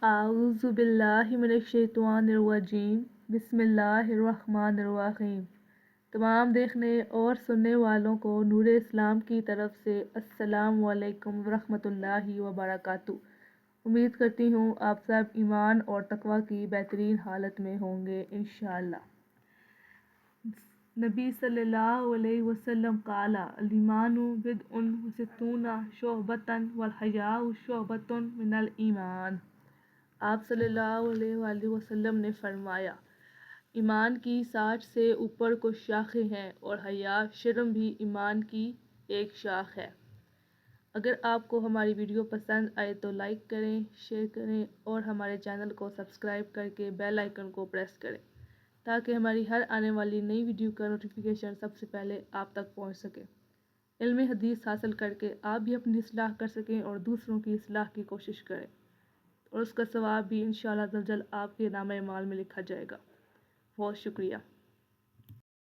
اعوذ باللہ من الشیطان الرجیم بسم اللہ الرحمن الرحیم۔ تمام دیکھنے اور سننے والوں کو نور اسلام کی طرف سے السلام علیکم ورحمۃ اللہ وبرکاتہ۔ امید کرتی ہوں آپ سب ایمان اور تقوی کی بہترین حالت میں ہوں گے انشاءاللہ۔ نبی صلی اللہ علیہ وسلم قال الایمان بضع وستون شعبۃ والحیاء شعبۃ من الایمان۔ آپ صلی اللہ علیہ وآلہ وسلم نے فرمایا، ایمان کی 60 سے اوپر کو شاخیں ہیں اور حیا شرم بھی ایمان کی ایک شاخ ہے۔ اگر آپ کو ہماری ویڈیو پسند آئے تو لائک کریں، شیئر کریں اور ہمارے چینل کو سبسکرائب کر کے بیل آئیکن کو پریس کریں تاکہ ہماری ہر آنے والی نئی ویڈیو کا نوٹیفیکیشن سب سے پہلے آپ تک پہنچ سکے۔ علم حدیث حاصل کر کے آپ بھی اپنی اصلاح کر سکیں اور دوسروں کی اصلاح کی کوشش کریں اور اس کا ثواب بھی انشاءاللہ عز و جل آپ کے نامہ اعمال میں لکھا جائے گا۔ بہت شکریہ۔